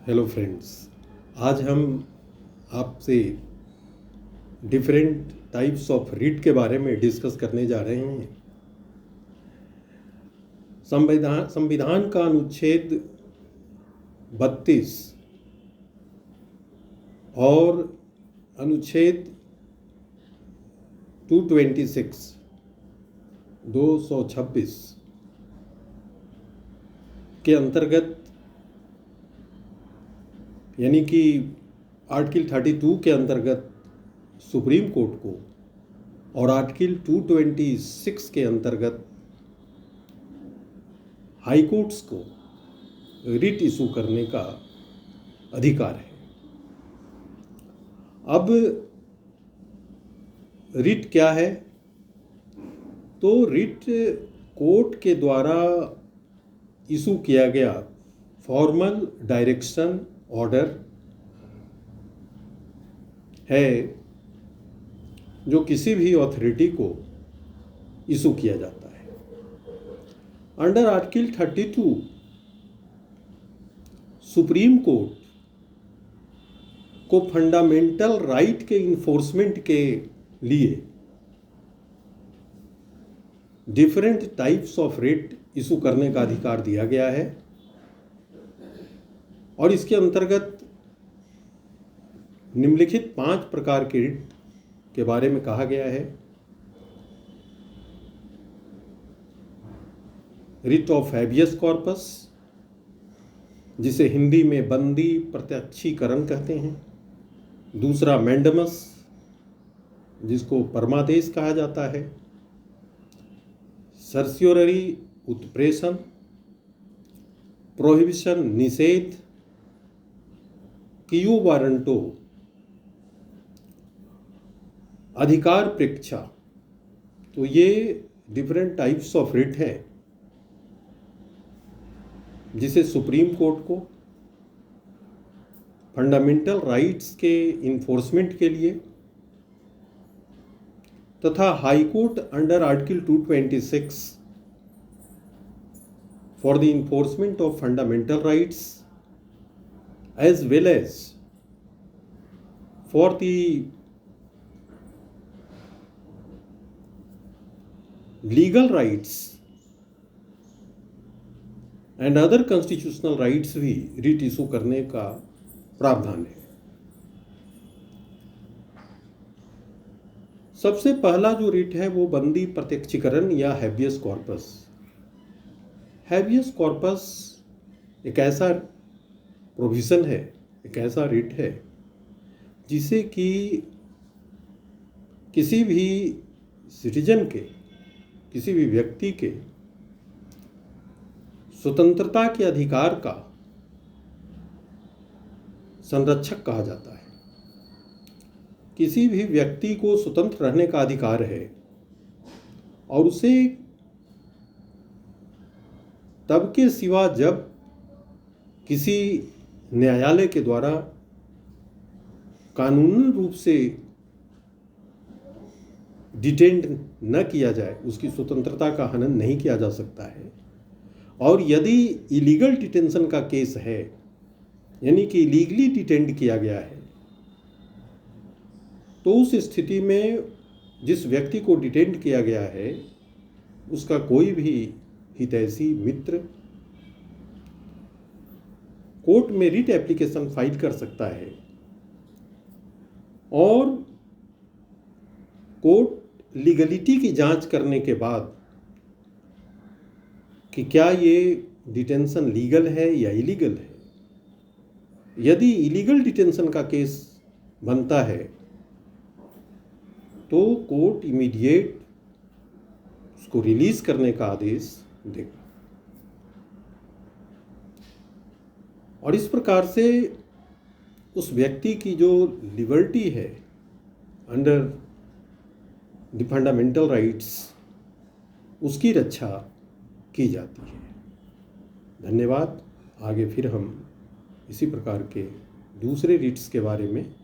Hello friends, आज हम आपसे डिफरेंट टाइप्स ऑफ रिट के बारे में डिस्कस करने जा रहे हैं। संविधान का अनुच्छेद 32 और अनुच्छेद 226 के अंतर्गत, यानी कि आर्टिकल 32 के अंतर्गत सुप्रीम कोर्ट को और आर्टिकल 226 के अंतर्गत हाई कोर्ट्स को रिट इशू करने का अधिकार है। अब रिट क्या है? तो रिट कोर्ट के द्वारा इशू किया गया फॉर्मल डायरेक्शन ऑर्डर है जो किसी भी अथॉरिटी को इशू किया जाता है। अंडर आर्टिकल 32 सुप्रीम कोर्ट को फंडामेंटल राइट के इन्फोर्समेंट के लिए different types of writ issue करने का अधिकार दिया गया है और इसके अंतर्गत निम्नलिखित 5 प्रकार के रिट के बारे में कहा गया है। रिट ऑफ हैबियस कॉर्पस, जिसे हिंदी में बंदी प्रत्यक्षीकरण कहते हैं। दूसरा मैंडमस, जिसको परमादेश कहा जाता है। सर्सियोररी उत्प्रेषण, प्रोहिबिशन निषेध, क्यू वारंटो अधिकार परीक्षा। तो ये डिफरेंट टाइप्स ऑफ रिट है जिसे सुप्रीम कोर्ट को फंडामेंटल राइट्स के इन्फोर्समेंट के लिए तथा high court under article 226 for the enforcement of fundamental rights as well as for the legal rights and other constitutional rights भी रिट इशू करने का प्रावधान है। सबसे पहला जो रिट है वो बंदी प्रत्यक्षीकरण या हैबियस कॉर्पस। हैबियस कॉर्पस एक ऐसा प्रोविज़न है, एक ऐसा रिट है जिसे कि किसी भी सिटीजन के, किसी भी व्यक्ति के स्वतंत्रता के अधिकार का संरक्षक कहा जाता है। किसी भी व्यक्ति को स्वतंत्र रहने का अधिकार है और उसे तब के सिवा जब किसी न्यायालय के द्वारा कानूनी रूप से डिटेंड न किया जाए, उसकी स्वतंत्रता का हनन नहीं किया जा सकता है। और यदि इलीगल डिटेंशन का केस है, यानी कि इलीगली डिटेंड किया गया है, तो उस स्थिति में जिस व्यक्ति को डिटेंड किया गया है उसका कोई भी हितैषी मित्र कोर्ट में रिट एप्लीकेशन फाइल कर सकता है और कोर्ट लीगलिटी की जांच करने के बाद कि क्या ये डिटेंशन लीगल है या इलीगल है, यदि इलीगल डिटेंशन का केस बनता है तो कोर्ट इमीडिएट उसको रिलीज करने का आदेश देगा। और इस प्रकार से उस व्यक्ति की जो लिबर्टी है अंडर द फंडामेंटल राइट्स, उसकी रक्षा की जाती है। धन्यवाद। आगे फिर हम इसी प्रकार के दूसरे रिट्स के बारे में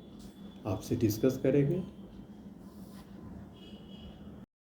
आपसे डिस्कस करेंगे।